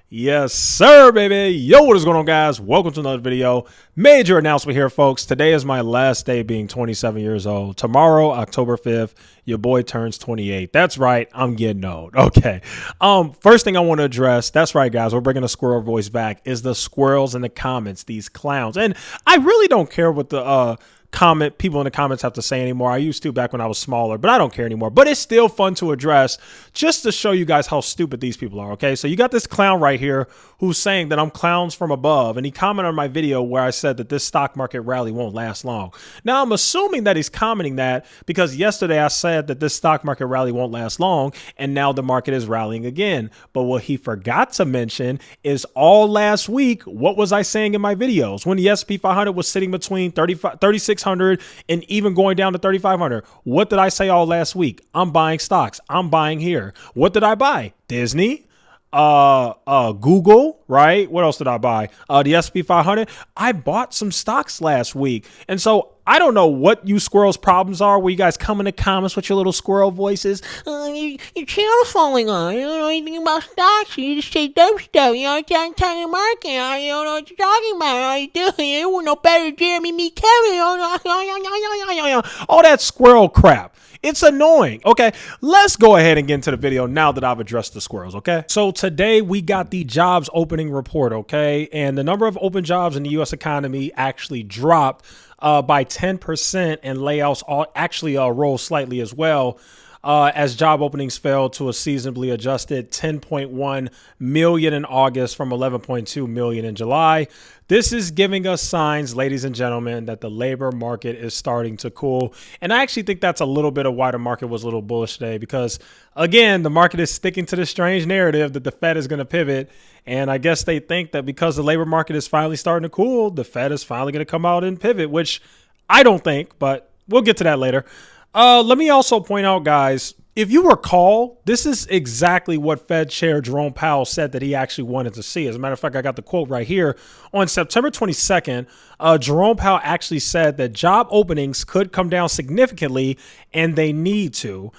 Yes, sir, baby. Yo, what is going on, guys? Welcome to another video. Major announcement here, folks. Today is my last day being 27 years old. Tomorrow, October 5th, your boy turns 28. That's right. I'm getting old. Okay. First thing I want to address, that's right, guys. We're bringing the squirrel voice back, is the squirrels in the comments, these clowns. And I really don't care what the people in the comments have to say anymore. I used to back when I was smaller, but I don't care anymore. But it's still fun to address just to show you guys how stupid these people are. Okay, so you got this clown right here who's saying that I'm clowns from above, and he commented on my video where I said that this stock market rally won't last long. Now I'm assuming that he's commenting that because yesterday I said that this stock market rally won't last long, and now the market is rallying again. But what he forgot to mention is all last week, what was I saying in my videos when the S&P 500 was sitting between 3600 and even going down to 3,500. What did I say all last week? I'm buying stocks. I'm buying here. What did I buy? Disney, Google, right? What else did I buy? The S&P 500. I bought some stocks last week. And so I don't know what you squirrels' problems are where you guys come in the comments with your little squirrel voices. Your channel's falling on. You don't know anything about stocks. You just say dumb stuff. You know, trying to tell the market. You don't know what you're talking about. All you do, you no better Jeremy me Kevin. All that squirrel crap. It's annoying. Okay, let's go ahead and get into the video now that I've addressed the squirrels. Okay, so today we got the jobs opening report. Okay, and the number of open jobs in the U.S. economy actually dropped by 10%, and layoffs actually rose slightly as well. As job openings fell to a seasonably adjusted 10.1 million in August from 11.2 million in July. This is giving us signs, ladies and gentlemen, that the labor market is starting to cool. And I actually think that's a little bit of why the market was a little bullish today, because again, the market is sticking to the strange narrative that the Fed is going to pivot. And I guess they think that because the labor market is finally starting to cool, the Fed is finally going to come out and pivot, which I don't think, but we'll get to that later. Let me also point out, guys, if you recall, this is exactly what Fed Chair Jerome Powell said that he actually wanted to see. As a matter of fact, I got the quote right here. On September 22nd, Jerome Powell actually said that job openings could come down significantly, and they need to,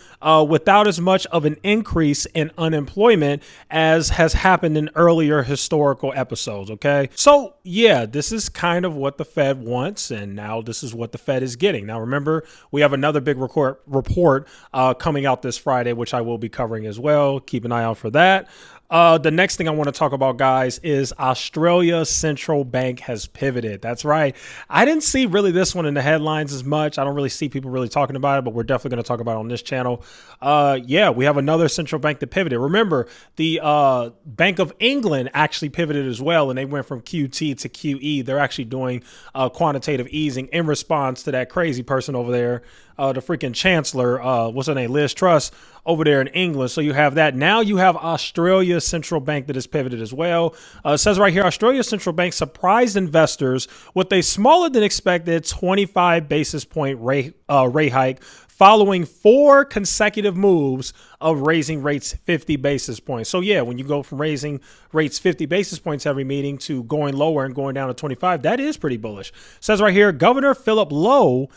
without as much of an increase in unemployment as has happened in earlier historical episodes. Okay, so yeah, this is kind of what the Fed wants, and now this is what the Fed is getting. Now, remember, we have another big report coming out this Friday, which I will be covering as well. Keep an eye out for that. The next thing I want to talk about, guys, is Australia's central bank has pivoted. That's right. I didn't see really this one in the headlines as much. I don't really see people really talking about it, but we're definitely going to talk about it on this channel. Yeah, we have another central bank that pivoted. Remember, the Bank of England actually pivoted as well, and they went from QT to QE. They're actually doing quantitative easing in response to that crazy person over there, the freaking chancellor, what's her name, Liz Truss, over there in England. So you have that. Now you have Australia's central bank that has pivoted as well. It says right here, Australia's central bank surprised investors with a smaller than expected 25 basis point rate hike, following 4 consecutive moves of raising rates 50 basis points. So yeah, when you go from raising rates 50 basis points every meeting to going lower and going down to 25, that is pretty bullish. It says right here, Governor Philip Lowe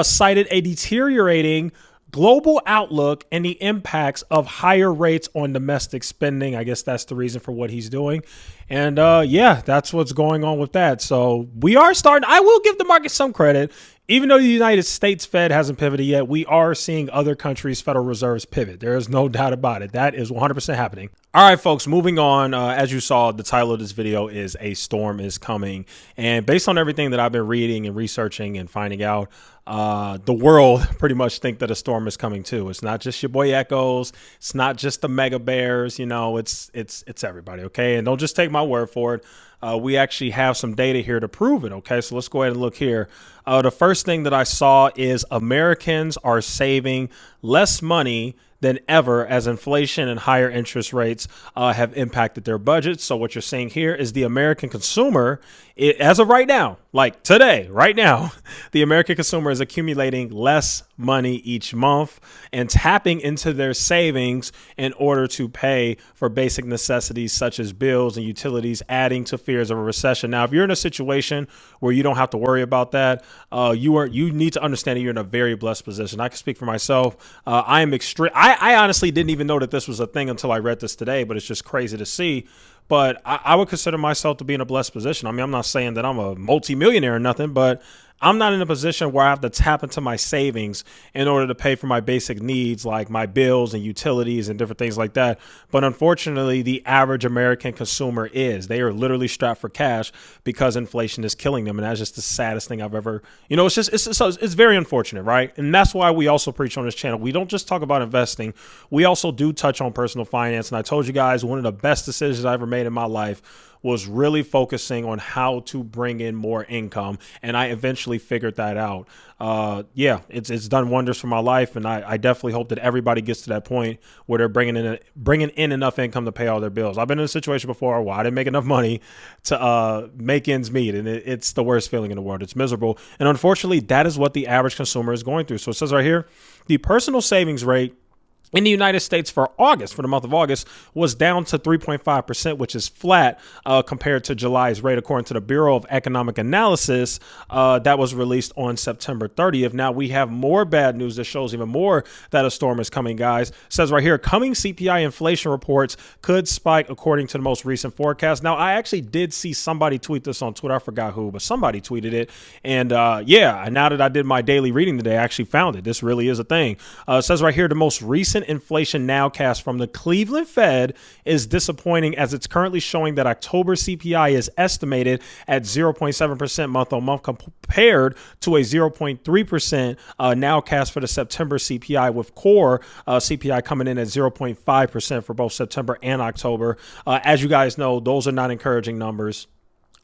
cited a deteriorating global outlook and the impacts of higher rates on domestic spending. I guess that's the reason for what he's doing. And yeah, that's what's going on with that. So we are starting. I will give the market some credit. Even though the United States Fed hasn't pivoted yet, we are seeing other countries' Federal Reserves pivot. There is no doubt about it. That is 100% happening. All right, folks, moving on. As you saw, the title of this video is A Storm is Coming. And based on everything that I've been reading and researching and finding out, the world pretty much think that a storm is coming too. It's not just your boy Echoes. It's not just the mega bears. You know, it's everybody. OK, and don't just take my word for it. We actually have some data here to prove it. OK, so let's go ahead and look here. The first thing that I saw is Americans are saving less money than ever as inflation and higher interest rates have impacted their budgets. So what you're seeing here is the American consumer, as of right now, like today, right now, the American consumer is accumulating less money each month and tapping into their savings in order to pay for basic necessities such as bills and utilities, adding to fears of a recession. Now, if you're in a situation where you don't have to worry about that, you need to understand that you're in a very blessed position. I can speak for myself. I honestly didn't even know that this was a thing until I read this today, but it's just crazy to see. but I would consider myself to be in a blessed position. I mean, I'm not saying that I'm a multimillionaire or nothing, but I'm not in a position where I have to tap into my savings in order to pay for my basic needs like my bills and utilities and different things like that. But unfortunately, the average American consumer is. They are literally strapped for cash because inflation is killing them. And that's just the saddest thing I've ever, it's very unfortunate, right? And that's why we also preach on this channel. We don't just talk about investing. We also do touch on personal finance. And I told you guys one of the best decisions I ever made in my life was really focusing on how to bring in more income. And I eventually figured that out. It's done wonders for my life. And I definitely hope that everybody gets to that point where they're bringing in enough income to pay all their bills. I've been in a situation before where I didn't make enough money to make ends meet. And it's the worst feeling in the world. It's miserable. And unfortunately, that is what the average consumer is going through. So it says right here, the personal savings rate in the United States for the month of August, was down to 3.5%, which is flat compared to July's rate, according to the Bureau of Economic Analysis that was released on September 30th. Now, we have more bad news that shows even more that a storm is coming, guys. It says right here, coming CPI inflation reports could spike according to the most recent forecast. Now, I actually did see somebody tweet this on Twitter. I forgot who, but somebody tweeted it. And now that I did my daily reading today, I actually found it. This really is a thing. It says right here, the most recent inflation nowcast from the Cleveland Fed is disappointing, as it's currently showing that October CPI is estimated at 0.7% month on month compared to a 0.3% nowcast for the September CPI, with core CPI coming in at 0.5% for both September and October. As you guys know, those are not encouraging numbers.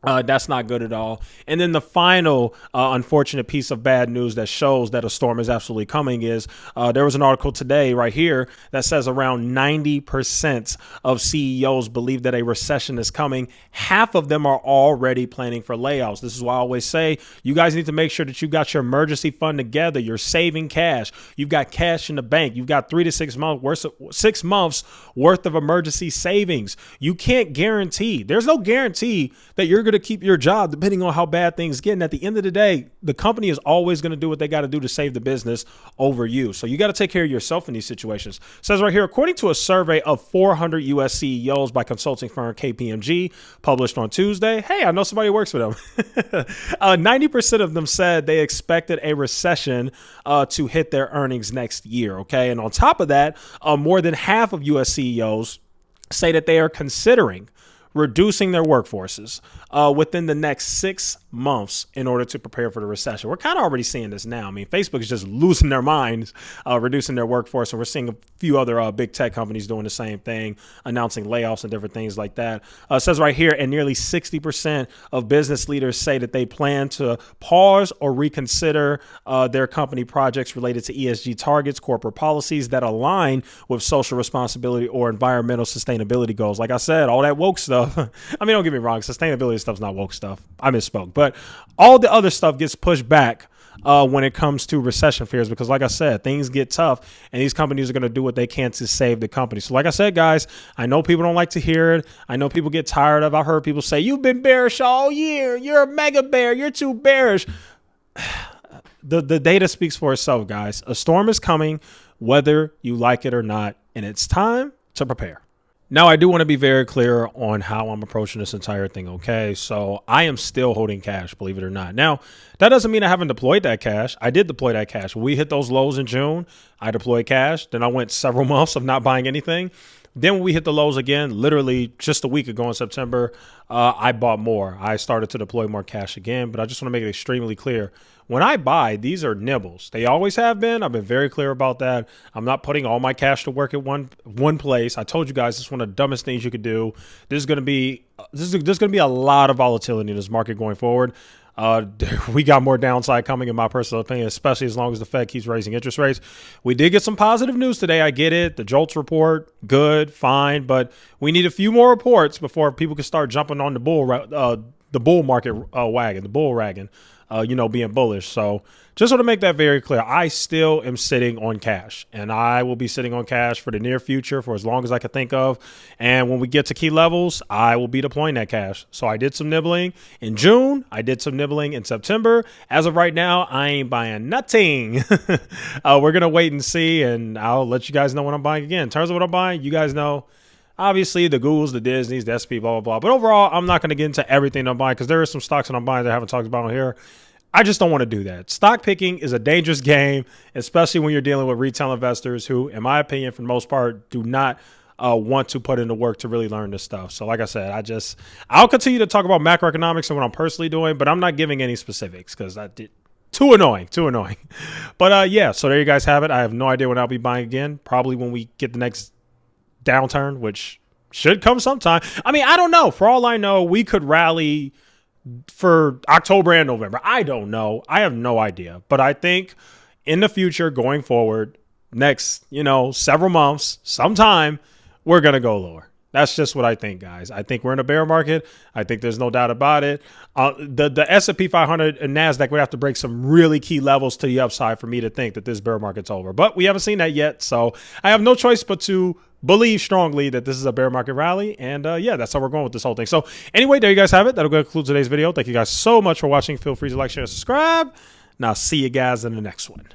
That's not good at all. And then the final unfortunate piece of bad news that shows that a storm is absolutely coming is there was an article today right here that says around 90% of CEOs believe that a recession is coming. Half of them are already planning for layoffs. This is why I always say you guys need to make sure that you got your emergency fund together. You're saving cash. You've got cash in the bank. You've got 3 to 6 months worth of emergency savings. You can't guarantee. There's no guarantee that you're going to keep your job depending on how bad things get. And at the end of the day, the company is always going to do what they got to do to save the business over you. So you got to take care of yourself in these situations. It says right here, according to a survey of 400 U.S. CEOs by consulting firm KPMG published on Tuesday. Hey, I know somebody who works for them. 90% of them said they expected a recession to hit their earnings next year. Okay. And on top of that, more than half of U.S. CEOs say that they are considering reducing their workforces within the next 6 months in order to prepare for the recession. We're kind of already seeing this now. I mean, Facebook is just losing their minds, reducing their workforce. And we're seeing a few other big tech companies doing the same thing, announcing layoffs and different things like that. It says right here, and nearly 60% of business leaders say that they plan to pause or reconsider their company projects related to ESG targets, corporate policies that align with social responsibility or environmental sustainability goals. Like I said, all that woke stuff. I mean, don't get me wrong. Sustainability stuff's not woke stuff. I misspoke. But all the other stuff gets pushed back when it comes to recession fears, because like I said, things get tough and these companies are going to do what they can to save the company. So like I said, guys, I know people don't like to hear it. I know people get tired of. I heard people say, you've been bearish all year. You're a mega bear. You're too bearish. The data speaks for itself, guys. A storm is coming, whether you like it or not, and it's time to prepare. Now, I do want to be very clear on how I'm approaching this entire thing, okay? So I am still holding cash, believe it or not. Now, that doesn't mean I haven't deployed that cash. I did deploy that cash. When we hit those lows in June, I deployed cash. Then I went several months of not buying anything. Then when we hit the lows again, literally just a week ago in September, I bought more. I started to deploy more cash again, but I just want to make it extremely clear. When I buy, these are nibbles. They always have been. I've been very clear about that. I'm not putting all my cash to work at one place. I told you guys this is one of the dumbest things you could do. There's going to be a lot of volatility in this market going forward. We got more downside coming, in my personal opinion, especially as long as the Fed keeps raising interest rates. We did get some positive news today. I get it. The JOLTS report, good, fine, but we need a few more reports before people can start jumping on the bull market wagon, the bull wagon. Being bullish. So just want to make that very clear. I still am sitting on cash, and I will be sitting on cash for the near future for as long as I can think of. And when we get to key levels, I will be deploying that cash. So I did some nibbling in June. I did some nibbling in September. As of right now, I ain't buying nothing. We're going to wait and see, and I'll let you guys know when I'm buying again. In terms of what I'm buying, you guys know Obviously, the Googles, the Disneys, the SP, blah, blah, blah. But overall, I'm not going to get into everything I'm buying because there are some stocks that I'm buying that I haven't talked about here. I just don't want to do that. Stock picking is a dangerous game, especially when you're dealing with retail investors who, in my opinion, for the most part, do not want to put in the work to really learn this stuff. So like I said, I'll continue to talk about macroeconomics and what I'm personally doing, but I'm not giving any specifics because too annoying. But yeah, so there you guys have it. I have no idea when I'll be buying again. Probably when we get the next downturn, which should come sometime. I mean, I don't know. For all I know, we could rally for October and November. I don't know. I have no idea. But I think in the future, going forward, next, several months, sometime, we're going to go lower. That's just what I think, guys. I think we're in a bear market. I think there's no doubt about it. The S&P 500 and NASDAQ would have to break some really key levels to the upside for me to think that this bear market's over. But we haven't seen that yet. So I have no choice but to believe strongly that this is a bear market rally. And yeah, that's how we're going with this whole thing. So anyway, there you guys have it. That'll conclude today's video. Thank you guys so much for watching. Feel free to like, share, and subscribe. And I'll see you guys in the next one.